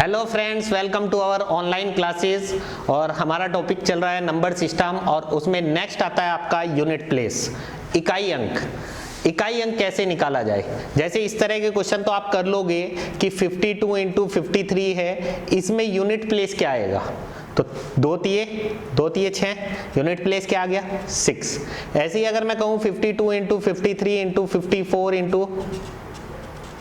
Hello friends, welcome to our online classes. और हमारा topic चल रहा है नंबर सिस्टम और उसमें नेक्स्ट आता है आपका यूनिट प्लेस, इकाई अंक। इकाई अंक कैसे निकाला जाए, जैसे इस तरह के क्वेश्चन तो आप कर लोगे कि 52 इंटू 53 है, इसमें यूनिट प्लेस क्या आएगा। तो दो तिये 6, यूनिट प्लेस क्या आ गया 6। ऐसे ही अगर मैं कहूँ 52 इंटू 53 इंटू 54 इंटू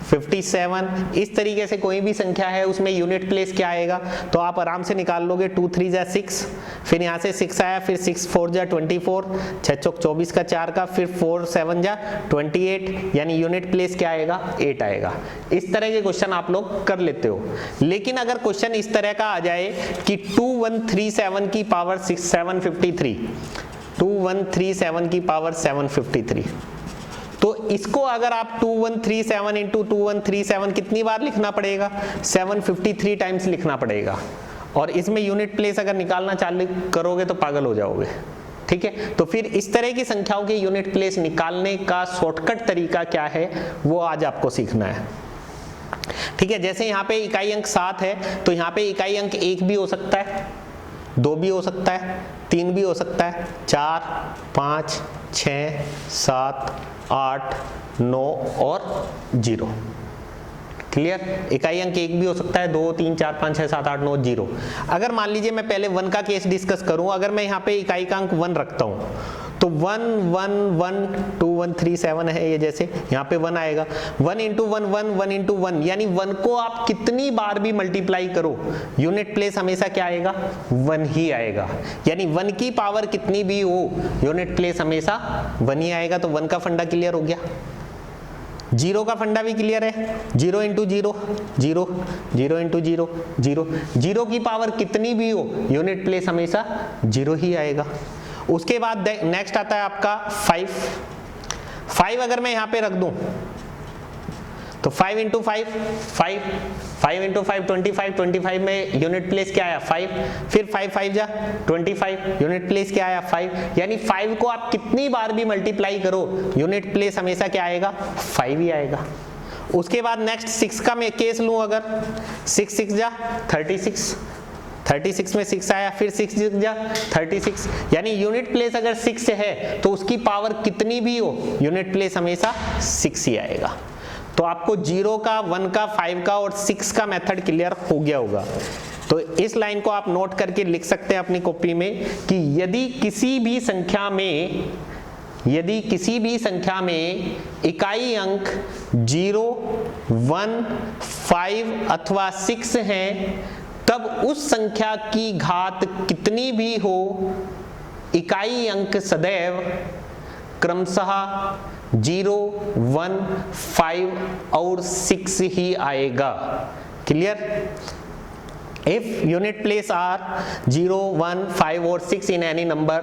57, इस तरीके से कोई भी संख्या है उसमें यूनिट प्लेस क्या आएगा, तो आप आराम से निकाल लोगे। 2 3 जा 6, फिर यहाँ से 6 आया, फिर 6 4 जा 24, 6 चौक 24 का 4 का, फिर 4 7 जा 28, यानी यूनिट प्लेस क्या आएगा 8 आएगा। इस तरह के क्वेश्चन आप लोग कर लेते हो। लेकिन अगर क्वेश्चन इस तरह का आ जाए कि 2137 की पावर 753, 2137 की पावर 753, तो इसको अगर आप 2137 इंटू 2137 कितनी बार लिखना पड़ेगा, 753 टाइम्स लिखना पड़ेगा। और इसमें यूनिट प्लेस अगर निकालना चालू करोगे तो पागल हो जाओगे। ठीक है, तो फिर इस तरह की संख्याओं के यूनिट प्लेस निकालने का शॉर्टकट तरीका क्या है वो आज आपको सीखना है। ठीक है, जैसे यहाँ पे इकाई अंक 7 है, तो यहाँ पे इकाई अंक 1 भी हो सकता है, 2 भी हो सकता है, 3 भी हो सकता है, 4 5 6 7 8 9 और 0। क्लियर, इकाई अंक 1 भी हो सकता है, 2 3 4 5 6 7 8 9 0। अगर मान लीजिए मैं पहले 1 का केस डिस्कस करूं, अगर मैं यहाँ पे इकाई का अंक 1 रखता हूं तो 1 1 1 2 1 3 7 है, ये जैसे यहाँ पे 1 आएगा। 1 इंटू 1 1 1 इंटू 1, यानी 1 को आप कितनी बार भी मल्टीप्लाई करो यूनिट प्लेस हमेशा क्या आएगा 1 ही आएगा। यानी 1 की पावर कितनी भी हो यूनिट प्लेस हमेशा 1 ही आएगा। तो 1 का फंडा क्लियर हो गया। 0 का फंडा भी क्लियर है, 0 इंटू 0 0, 0 इंटू 0 0, 0 की पावर कितनी भी हो यूनिट प्लेस हमेशा 0 ही आएगा। उसके बाद नेक्स्ट आता है आपका 5 अगर मैं यहाँ पे रख दूं तो 5 इंटू 5 5 इंटू 5 25 में यूनिट प्लेस क्या आया 5, फिर 5 5 जा 25, यूनिट प्लेस क्या आया 5। यानी 5 को आप कितनी बार भी मल्टीप्लाई करो यूनिट प्लेस हमेशा क्या आएगा 5 ही आएगा। उसके बाद नेक्स्ट 6 का मैं केस लूं, अगर 6 6 जा 36 में 6 आया, फिर 6 6 जा 36, यानी यूनिट प्लेस अगर 6 है तो उसकी पावर कितनी भी हो यूनिट प्लेस हमेशा 6 ही आएगा। तो आपको 0 का 1 का 5 का और 6 का मेथड क्लियर हो गया होगा। तो इस लाइन को आप नोट करके लिख सकते हैं अपनी कॉपी में कि यदि किसी भी संख्या में इकाई अंक 0 1 5 अथवा 6 हैं, तब उस संख्या की घात कितनी भी हो इकाई अंक सदैव क्रमशः 0 1 5 और 6 ही आएगा। Clear, if unit place are 0 1 5 or 6 in any number,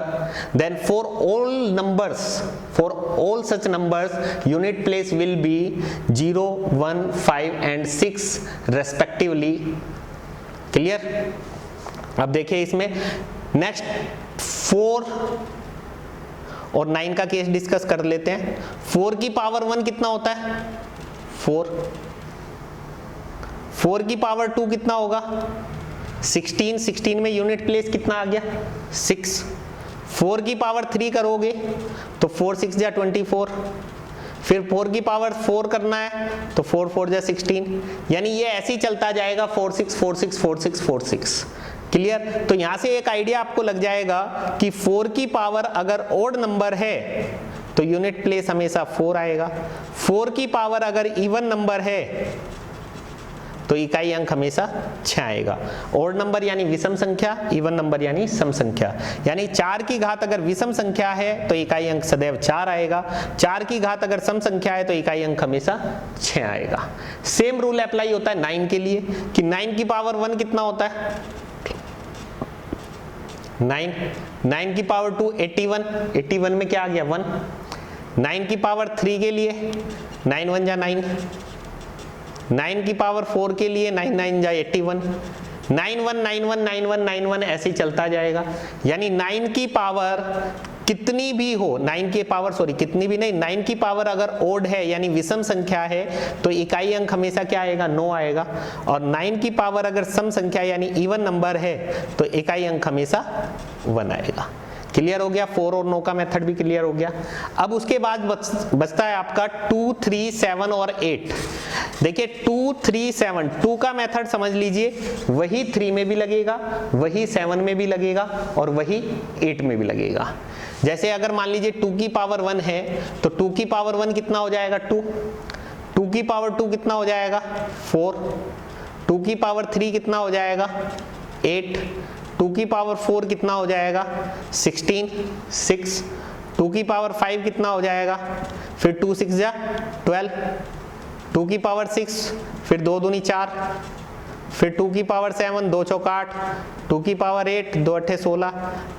then for all such numbers unit place will be 0 1 5 and 6 respectively। Clear, अब देखिए इसमें नेक्स्ट 4 और 9 का केस डिस्कस कर लेते हैं। 4 की पावर 1 कितना होता है 4 की पावर 2 कितना होगा 16 में यूनिट प्लेस कितना आ गया 6। 4 की पावर 3 करोगे तो 4 6 जा 24, फिर 4 की पावर 4 करना है तो 4 4 जा 16, यानी ये ऐसे ही चलता जाएगा 4 6 4 6 4 6 4 6। क्लियर, तो यहां से एक आइडिया आपको लग जाएगा कि 4 की पावर अगर ओड नंबर है तो यूनिट प्लेस हमेशा 4 आएगा। 4 की पावर अगर इवन नंबर है तो इकाई अंक हमेशा 6 आएगा। ओड नंबर यानी विषम संख्या, इवन नंबर यानी सम संख्या। यानी 4 की घात अगर विषम संख्या है तो इकाई अंक सदैव 4 आएगा, 4 की घात अगर सम संख्या है तो इकाई अंक हमेशा 6 आएगा। सेम रूल अप्लाई होता है 9 के लिए कि 9 की पावर 1 कितना होता है 9 की पावर 2 81 में क्या आ गया 1। 9 की पावर 3 के लिए 9 1 जा 9, 9 की पावर 4 के लिए 9 9 जा 81, 9 1 9 1 9 1 9 1 ऐसे ही चलता जाएगा। यानी 9 की पावर कितनी भी हो, 9 की पावर सॉरी कितनी भी नहीं, 9 की पावर अगर ओड है यानी विषम संख्या है तो इकाई अंक हमेशा क्या आएगा, 9 आएगा। और 9 की पावर अगर सम संख्या यानी इवन नंबर है तो इकाई अंक हमेशा 1 आएगा। क्लियर हो गया, 4 और 9 का मेथड भी क्लियर हो गया। अब उसके बाद बचता है आपका 2, 3, 7 और 8। देखिए 2, 3, 7, 2 का मेथड समझ लीजिए, वही 3 में भी लगेगा, वही 7 में भी लगेगा और वही 8 में भी लगेगा। जैसे अगर मान लीजिए 2 की पावर 1 है तो 2 की पावर 1 कितना हो जाएगा, 2, 2 की पावर 2 कितना हो जाएगा, 4, 2 की पावर 3 कितना हो जाएगा, 8, 2 की पावर 4 कितना हो जाएगा, 16, 6, 2 की पावर 5 कितना हो जाएगा, फिर 2 6 जा 12, 2 की पावर 6, फिर 2 दूनी 4, फिर 2 की पावर 7, 2 चौका 8, 2 की पावर 8, 2 अट्ठे 16,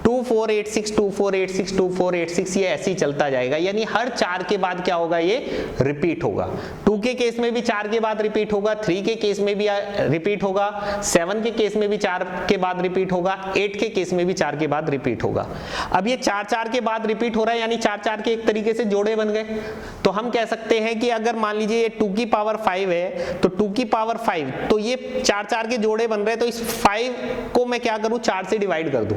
2 4 8 6, 2 4 8 6, 2 4 8 6, ये ऐसे ही चलता जाएगा। यानी हर 4 के बाद क्या होगा, ये रिपीट होगा। 2 के केस में भी 4 के बाद रिपीट होगा, 3 के केस में भी रिपीट होगा, 7 के केस में भी 4 के बाद रिपीट होगा, 8 के केस में भी 4 के बाद रिपीट होगा। अब ये 4 के बाद रिपीट हो रहा है यानी 4 के एक तरीके से जोड़े बन गए। तो हम कह सकते हैं कि अगर मान लीजिए ये 2 की पावर 5 है तो 2 की पावर 5, तो ये 4 के जोड़े बन रहे हैं, तो इस 5 को मैं क्या करूं, 4 से डिवाइड कर दूं।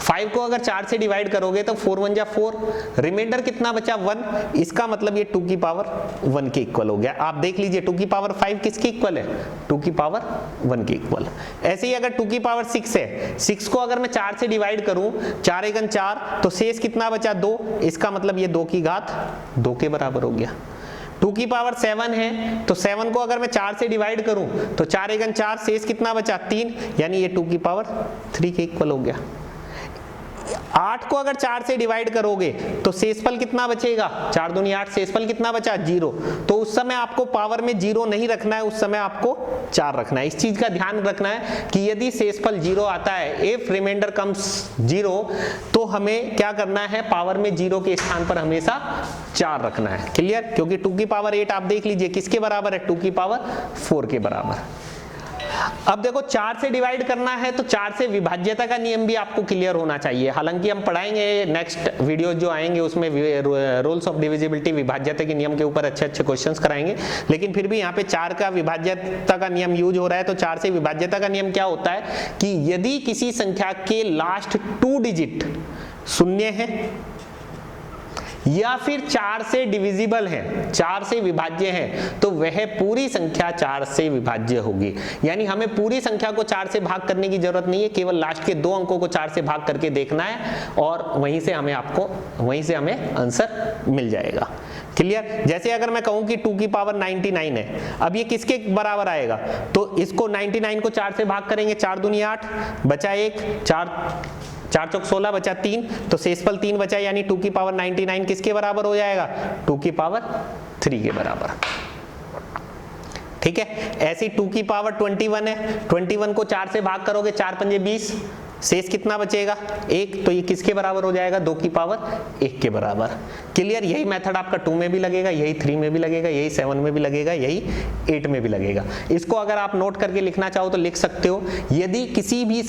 5 को अगर 4 से डिवाइड करोगे तो 4 1 जा 4, रिमाइंडर कितना बचा, 1। इसका मतलब ये 2 की पावर 1 के इक्वल हो गया। आप देख लीजिए 2 की पावर 5 किसके इक्वल है, 2 की पावर 1 के इक्वल। ऐसे ही अगर 2 की पावर 6 है, 6 को अगर मैं 4 से डिवाइड करूं, 4 1 4, तो शेष कितना बचा, 2। इसका मतलब ये 2 की घात 2 के बराबर हो गया। 2 की पावर 7 है तो 7 को अगर मैं 4 से डिवाइड करूं तो 4 1 4, शेष कितना बचा, 3, यानी ये 2 की पावर 3 के इक्वल हो गया। 8 को अगर 4 से डिवाइड करोगे तो शेषफल कितना बचेगा, 4 दूनी 8, शेषफल कितना बचा, 0। तो उस समय आपको पावर में 0 नहीं रखना है, उस समय आपको 4 रखना है। इस चीज का ध्यान रखना है कि यदि शेषफल 0 आता है, इफ रिमाइंडर कम्स 0, तो हमें क्या करना है, पावर में 0 के स्थान पर हमेशा 4 रखना है। क्लियर, क्योंकि 2 की पावर 8 आप देख लीजिए किसके बराबर है, 2 की पावर 4 के बराबर। अब देखो 4 से डिवाइड करना है तो 4 से विभाज्यता का नियम भी आपको क्लियर होना चाहिए। हालांकि हम पढ़ाएंगे नेक्स्ट वीडियो जो आएंगे उसमें रूल्स ऑफ डिविजिबिलिटी, विभाज्यता के नियम के ऊपर अच्छे क्वेश्चंस कराएंगे, लेकिन फिर भी यहाँ पे 4 का विभाज्यता का नियम यूज हो रहा है। तो 4 से विभाज्यता का नियम क्या होता है कि यदि किसी संख्या के लास्ट 2 डिजिट शून्य है या फिर 4 से डिविजिबल है, 4 से विभाज्य है, तो वह पूरी संख्या 4 से विभाज्य होगी। यानी हमें पूरी संख्या को 4 से भाग करने की जरूरत नहीं है, केवल लास्ट के 2 अंकों को 4 से भाग करके देखना है और वहीं से हमें आंसर मिल जाएगा। क्लियर, जैसे अगर मैं कहूं कि 2 की पावर 99 है, अब ये किसके बराबर आएगा, तो इसको 99 को 4 से भाग करेंगे, 4 दूनी 8, बचा 1, 4 चौक 16, बचा 3, तो शेषफल 3 बचा, यानी 2 की पावर 99 किसके बराबर हो जाएगा, 2 की पावर 3 के बराबर। ठीक है, ऐसी 2 की पावर 21 है, 21 को 4 से भाग करोगे, 4 पंजे 20, शेष कितना बचेगा, 1, तो ये किसके बराबर हो जाएगा, 2 की पावर 1 के बराबर। क्लियर, यही मेथड आपका 2 में भी लगेगा, यही 3 में भी लगेगा, यही 7 में भी लगेगा, यही 8 में भी लगेगा। इसको अगर आप नोट करके लिखना चाहो तो लिख सकते हो, यदि किसी भी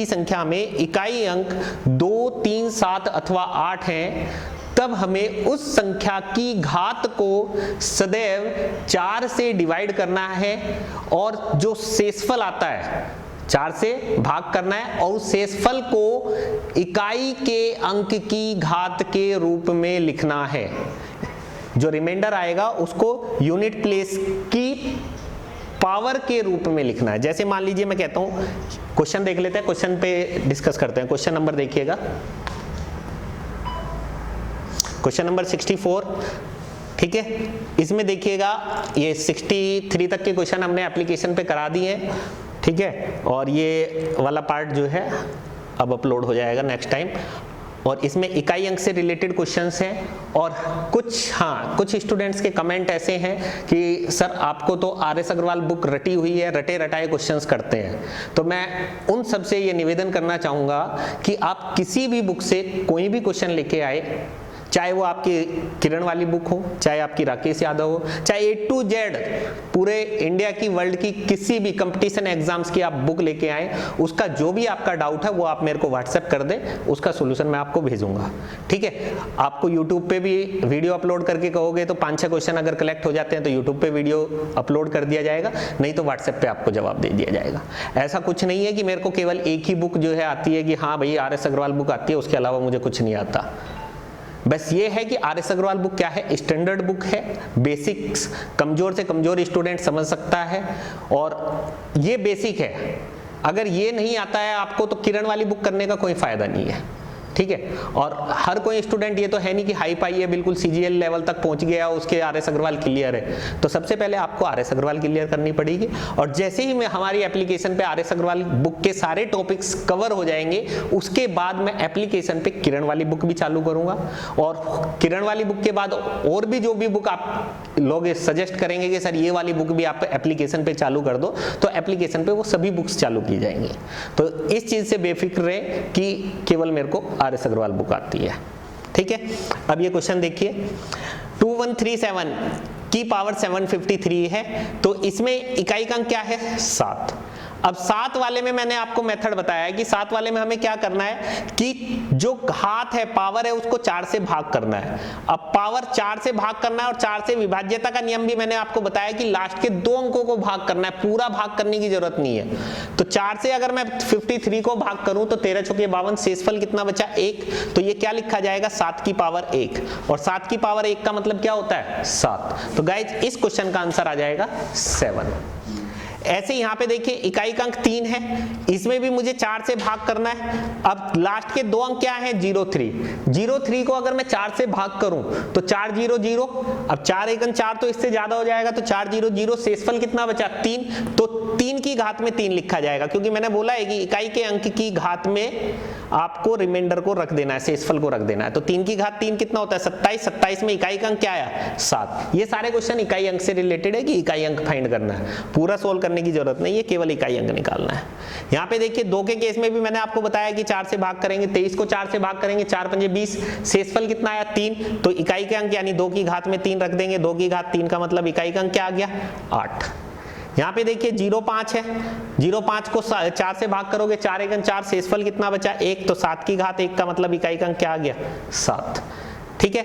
संख्या में इकाई अंक 2, 3, 7 अथवा 8 हैं, तब हमें उस संख्या की घात को सदैव 4 से डिवाइड करना है और जो शेषफल आता है 4 से भाग करना है और उस शेषफल को इकाई के अंक की घात के रूप में लिखना है। जो रिमाइंडर आएगा उसको यूनिट प्लेस की पावर के रूप में लिखना है। जैसे मान लीजिए मैं कहता हूं, क्वेश्चन देख लेते हैं, क्वेश्चन पे डिस्कस करते हैं। क्वेश्चन नंबर देखिएगा, क्वेश्चन नंबर 64। ठीक है, इसमें देखिएगा ये 63 तक के क्वेश्चन हमने एप्लीकेशन पे करा दिए हैं। ठीक है, और ये वाला पार्ट जो है अब अपलोड हो जाएगा नेक्स्ट टाइम। और इसमें इकाई अंक से रिलेटेड क्वेश्चंस हैं और कुछ स्टूडेंट्स के कमेंट ऐसे हैं कि सर आपको तो RS अग्रवाल बुक रटी हुई है, रटे रटाए क्वेश्चंस करते हैं। तो मैं उन सब से ये निवेदन करना चाहूँगा कि आप किसी भी बुक से कोई भी क्वेश्चन लेके आए, चाहे वो आपकी किरण वाली बुक हो, चाहे आपकी राकेश यादव हो, चाहे A to Z पूरे इंडिया की, वर्ल्ड की किसी भी कंपटीशन एग्जाम्स की आप बुक लेके आए, उसका जो भी आपका डाउट है वो आप मेरे को व्हाट्सएप कर दें, उसका सोल्यूशन मैं आपको भेजूंगा। ठीक है, आपको यूट्यूब पे भी वीडियो अपलोड करके कहोगे तो 5-6 क्वेश्चन अगर कलेक्ट हो जाते हैं तो यूट्यूब पे वीडियो अपलोड कर दिया जाएगा, नहीं तो व्हाट्सएप पे आपको जवाब दे दिया जाएगा। ऐसा कुछ नहीं है कि मेरे को केवल एक ही बुक जो है आती है कि हाँ भाई RS अग्रवाल बुक आती है, उसके अलावा मुझे कुछ नहीं आता। बस ये है कि RS अग्रवाल बुक क्या है, स्टैंडर्ड बुक है, बेसिक्स कमजोर से कमजोर स्टूडेंट समझ सकता है और ये बेसिक है। अगर ये नहीं आता है आपको तो किरण वाली बुक करने का कोई फायदा नहीं है। ठीक है, और हर कोई स्टूडेंट ये तो है नहीं कि हाई पाई है, बिल्कुल CGL लेवल तक पहुंच गया, उसके RS अग्रवाल क्लियर है। तो सबसे पहले आपको RS अग्रवाल क्लियर करनी पड़ेगी और जैसे ही मैं हमारी एप्लीकेशन पे RS अग्रवाल बुक के सारे टॉपिक्स कवर हो जाएंगे, उसके बाद मैं एप्लीकेशन पे किरण वाली बुक भी चालू करूंगा और किरण वाली बुक के बाद और भी जो भी बुक आप लोग सजेस्ट करेंगे कि सर ये वाली बुक भी आप एप्लीकेशन पे चालू कर दो, तो एप्लीकेशन पे वो सभी बुक्स चालू की जाएंगी। तो इस चीज से बेफिक्र रहे कि केवल मेरे को RS अग्रवाल बुक आती है। ठीक है, अब ये क्वेश्चन देखिए, 2137 की पावर 753 है, तो इसमें इकाई का अंक क्या है 7। अब 7 वाले में मैंने आपको मेथड बताया है कि 7 वाले में हमें क्या करना है कि जो घात है, पावर है, उसको 4 से भाग करना है। अब पावर 4 से भाग करना है और 4 से विभाज्यता का नियम भी मैंने आपको बताया कि लास्ट के 2 अंकों को भाग करना है, पूरा भाग करने की जरूरत नहीं है। तो 4 से अगर मैं 53 को भाग करूं तो 13 चौके 52, शेषफल कितना बचा 1, तो ये क्या लिखा जाएगा 7 की पावर 1, और 7 की पावर 1 का मतलब क्या होता है 7। तो गाइज इस क्वेश्चन का आंसर आ जाएगा 7। ऐसे यहाँ पे देखिए इकाई का अंक 3 है, इसमें भी मुझे 4 से भाग करना है। अब लास्ट के 2 अंक क्या है 03, 03 को अगर मैं 4 से भाग करूं तो 4 0 0, अब 4 1 4 तो इससे ज्यादा हो जाएगा, तो 4 0 0, शेषफल कितना बचा 3, तो 3 की घात में 3 लिखा जाएगा, क्योंकि मैंने बोला है कि इकाई के अंक की घात में आपको रिमाइंडर को रख देना है, शेषफल को रख देना है। तो 3 की घात 3 कितना होता है 27, 27 में इकाई का अंक क्या आया 7। ये सारे क्वेश्चन इकाई अंक से रिलेटेड है कि इकाई अंक फाइंड करना है, पूरा सोल्व करने की जरूरत नहीं है, केवल इकाई अंक निकालना है। यहाँ पे देखिए 2 के केस में भी मैंने आपको बताया कि 4 से भाग करेंगे, 23 को 4 से भाग करेंगे, 4 पंजे 20, शेषफल कितना आया 3, तो इकाई के अंक यानी 2 की घात में 3 रख देंगे, 2 की घात 3 का मतलब इकाई का अंक क्या आ गया 8। यहाँ पे देखिए 05 है, 05 को 4 से भाग करोगे, 4 1 4, शेषफल कितना बचा 1, तो 7 की घात 1 का मतलब इकाई का अंक क्या आ गया 7। ठीक है,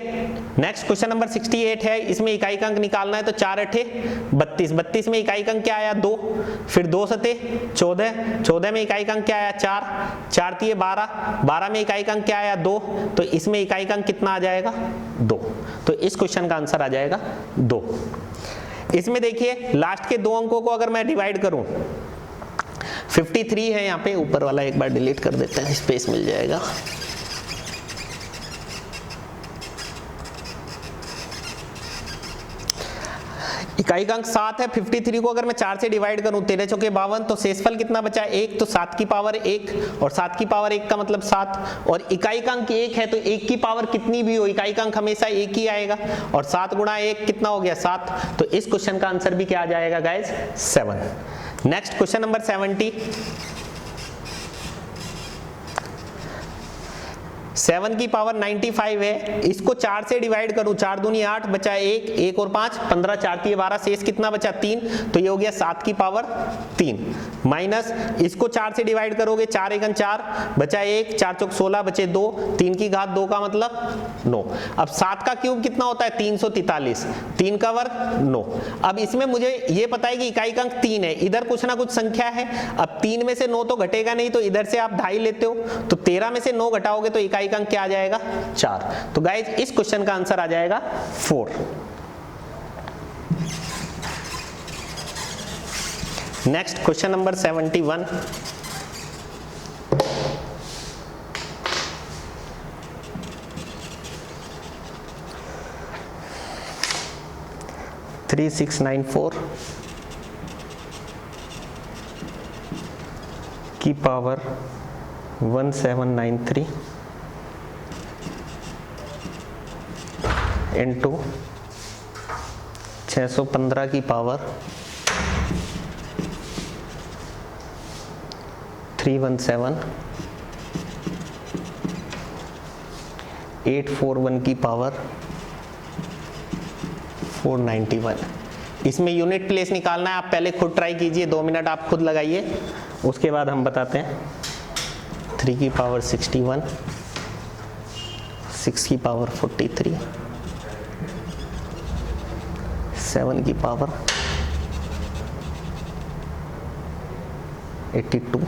नेक्स्ट क्वेश्चन नंबर 68 है, इसमें इकाई का अंक निकालना है, तो 4 8 32, 32 में इकाई का अंक क्या आया 2, फिर 2 7 14, 14 में इकाई का अंक क्या आया 4, 4 3 12, 12 में इकाई का अंक क्या आया 2, तो इसमें इकाई का अंक कितना आ जाएगा 2, तो इस क्वेश्चन का आंसर आ जाएगा 2। इसमें देखिए लास्ट के 2 अंकों को अगर मैं डिवाइड करूं, 53 है, यहाँ पे ऊपर वाला एक बार डिलीट कर देते हैं, स्पेस मिल जाएगा। इकाई का अंक 7 है, 53 को अगर मैं 4 से डिवाइड करूं, 13 चौके 52, तो शेषफल कितना बचा 1, तो 7 की पावर 1, और 7 की पावर 1 का मतलब 7, और इकाई का अंक 1 है, तो 1 की पावर कितनी भी हो इकाई का अंक हमेशा 1 ही आएगा, और 7 गुणा 1 कितना हो गया 7, तो इस क्वेश्चन का आंसर भी क्या आ जाएगा गाइज 7। नेक्स्ट क्वेश्चन नंबर 70, 7 की पावर 95 है, इसको 4 से डिवाइड करूं, 4 दूनी 8, बचा 1, 1 और 5 15, 4 3 12, शेष कितना बचा 3, तो ये हो गया 7 की पावर 3, माइनस इसको 4 से डिवाइड करोगे, 4 1 4, बचा 1, 4 चौक 16, बचे 2, 3 की घात 2 का मतलब 9। अब 7 का क्यूब कितना होता है 343, 3 का वर्ग 9। अब इसमें मुझे ये पता है कि इकाई का अंक 3 है, इधर कुछ ना कुछ संख्या है, अब 3 में से 9 तो घटेगा नहीं, तो इधर से आप 2.5 लेते हो, तो 13 में से 9 घटाओगे तो इकाई का अंक क्या आ जाएगा 4। तो गाइज इस क्वेश्चन का आंसर आ जाएगा 4। नेक्स्ट क्वेश्चन नंबर 71, 3694 की पावर 1793 इंटू 615 की पावर 317 841 की पावर 491। इसमें यूनिट प्लेस निकालना है, आप पहले खुद ट्राई कीजिए, 2 मिनट आप खुद लगाइए, उसके बाद हम बताते हैं। 3 की पावर 61, 6 की पावर 43, 7 की पावर 82,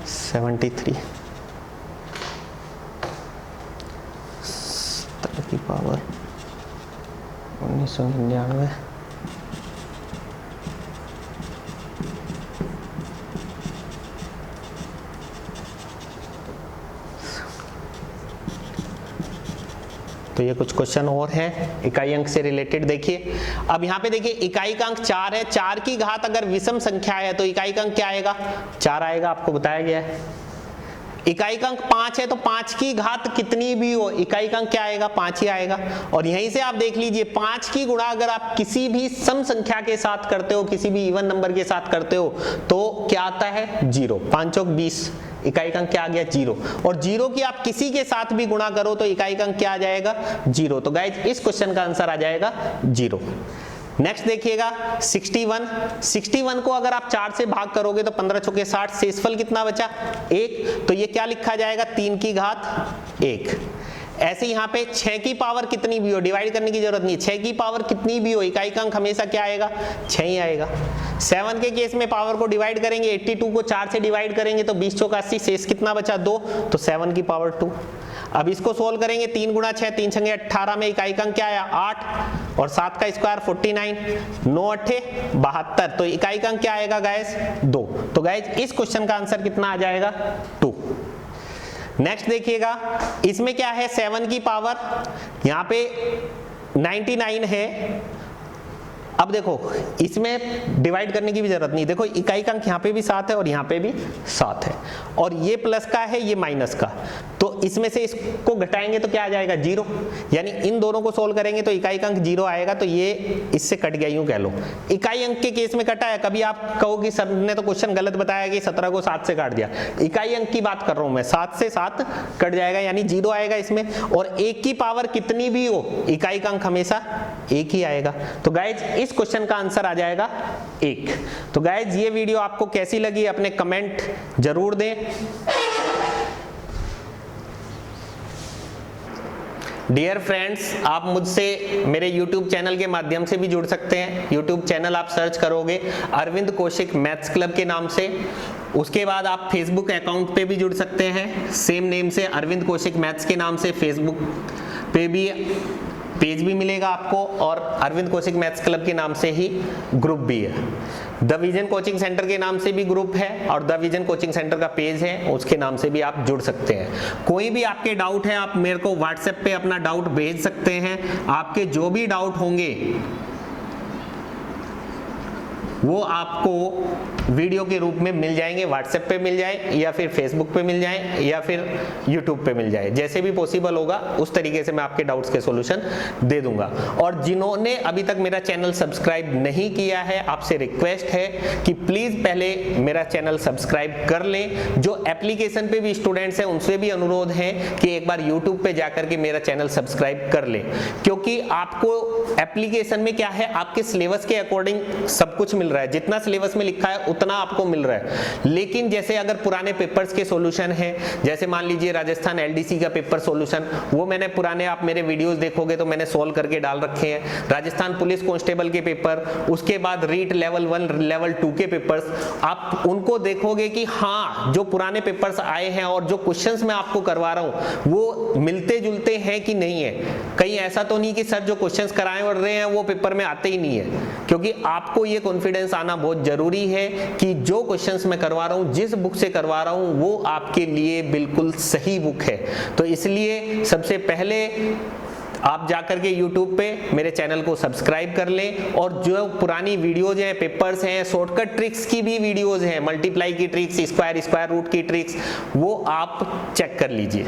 73, 17 की पावर 1999, तो ये कुछ क्वेश्चन और है इकाई अंक से रिलेटेड। देखिए अब यहाँ पे देखिए इकाई का अंक 4 है, 4 की घात अगर विषम संख्या है तो इकाई का अंक क्या आएगा, 4 आएगा, आपको बताया गया है। इकाई का अंक 5 है तो 5 की घात कितनी भी हो इकाई का अंक क्या आएगा, 5 ही आएगा। और यहीं से आप देख लीजिए 5 की गुणा अगर आप किसी भी सम संख्या के साथ करते हो, किसी भी इवन नंबर के साथ करते हो तो क्या आता है, 0। 5 चौक 20, इकाई का अंक क्या आ गया, 0। और 0 की आप किसी के साथ भी गुणा करो तो इकाई का अंक क्या आ जाएगा, 0। तो गाइज इस क्वेश्चन का आंसर आ जाएगा 0। नेक्स्ट देखिएगा 61 को अगर आप 4 से भाग करोगे तो 15 चौके 60, शेषफल कितना बचा, 1। तो ये क्या लिखा जाएगा, 3 की घात 1। ऐसे यहाँ पे 6 की पावर कितनी भी हो, डिवाइड करने की जरूरत नहीं है, 6 की पावर कितनी भी हो इकाई का अंक हमेशा क्या आएगा, 6 ही आएगा। 7 के केस में पावर को डिवाइड करेंगे, 82 को 4 से डिवाइड करेंगे तो 20 चौका 80, शेष कितना बचा, 2। तो 7 की पावर 2। अब इसको सोल्व करेंगे, 3 गुणा 6, 3 छंगे 18 में इकाई का अंक क्या आया, 8। और 7 का स्क्वायर 49, 9 8 72। तो इकाई का अंक क्या आएगा गाइस, 2। तो गाइस इस क्वेश्चन का आंसर कितना आ जाएगा, 2। नेक्स्ट देखिएगा इसमें क्या है, 7 की पावर यहाँ पे 99 है। अब देखो इसमें डिवाइड करने की भी जरूरत नहीं, देखो इकाई का अंक यहाँ पे भी 7 है और यहाँ पे भी 7 है, और ये प्लस का है ये माइनस का, तो इसमें से इसको घटाएंगे तो क्या आ जाएगा, 0। यानी इन दोनों को सोल्व करेंगे तो इकाई का अंक 0 आएगा, तो ये इससे कट गया, यूं कह लो। इकाई अंक के केस में कटा है, कभी आप कहो कि सर ने तो क्वेश्चन गलत बताया कि 17 को 7 से काट दिया, इकाई अंक की बात कर रहा हूं मैं, 7 से 7 कट जाएगा यानी 0 आएगा इसमें। और 1 की पावर कितनी भी हो इकाई का अंक हमेशा 1 ही आएगा। तो गाइज इस क्वेश्चन का आंसर आ जाएगा 1। तो गाइज ये वीडियो आपको कैसी लगी अपने कमेंट जरूर दें। डियर फ्रेंड्स, आप मुझसे मेरे YouTube चैनल के माध्यम से भी जुड़ सकते हैं। YouTube चैनल आप सर्च करोगे अरविंद कौशिक मैथ्स क्लब के नाम से। उसके बाद आप Facebook अकाउंट पे भी जुड़ सकते हैं, सेम नेम से अरविंद कौशिक मैथ्स के नाम से। Facebook पे भी पेज भी मिलेगा आपको, और अरविंद कौशिक मैथ्स क्लब के नाम से ही ग्रुप भी है। द विजन कोचिंग सेंटर के नाम से भी ग्रुप है, और द विजन कोचिंग सेंटर का पेज है, उसके नाम से भी आप जुड़ सकते हैं। कोई भी आपके डाउट है आप मेरे को व्हाट्सएप पे अपना डाउट भेज सकते हैं। आपके जो भी डाउट होंगे वो आपको वीडियो के रूप में मिल जाएंगे, व्हाट्सएप पे मिल जाए या फिर फेसबुक पे मिल जाए या फिर यूट्यूब पे मिल जाए, जैसे भी पॉसिबल होगा उस तरीके से मैं आपके डाउट्स के सॉल्यूशन दे दूंगा। और जिन्होंने अभी तक मेरा चैनल सब्सक्राइब नहीं किया है, आपसे रिक्वेस्ट है कि प्लीज पहले मेरा चैनल सब्सक्राइब कर लें। जो एप्लीकेशन पे भी स्टूडेंट्स हैं उनसे भी अनुरोध है कि एक बार यूट्यूब पे जाकर के मेरा चैनल सब्सक्राइब कर लें, क्योंकि आपको एप्लीकेशन में क्या है, आपके सिलेबस के अकॉर्डिंग सब कुछ मिल रहा है, जितना सिलेबस में लिखा है उतना आपको मिल रहा है। लेकिन जैसे अगर पुराने पेपर्स के सॉल्यूशन है, जैसे मान लीजिए राजस्थान एलडीसी का पेपर सॉल्यूशन, वो मैंने पुराने, आप मेरे वीडियोस देखोगे तो मैंने सॉल्व करके डाल रखे हैं। राजस्थान पुलिस कांस्टेबल के पेपर, उसके बाद रीट लेवल 1 लेवल 2 के पेपर्स, आप उनको देखोगे कि हाँ जो पुराने पेपर्स आए हैं और जो क्वेश्चंस मैं आपको करवा रहा हूं वो मिलते जुलते हैं कि नहीं है। कहीं ऐसा तो नहीं कि सर जो क्वेश्चंस कराए और रहे हैं वो पेपर में आते ही नहीं है, क्योंकि आपको ये कॉन्फिडेंस आना बहुत जरूरी है कि जो क्वेश्चंस मैं करवा रहा हूं, जिस बुक से करवा रहा हूं वो आपके लिए बिल्कुल सही बुक है। तो इसलिए सबसे पहले आप जाकर के YouTube पे मेरे चैनल को सब्सक्राइब कर लें, और जो पुरानी वीडियोज हैं, पेपर्स हैं, शॉर्टकट ट्रिक्स की भी वीडियोज हैं, मल्टीप्लाई की ट्रिक्स, स्क्वायर रूट की ट्रिक्स, वो आप चेक कर लीजिए।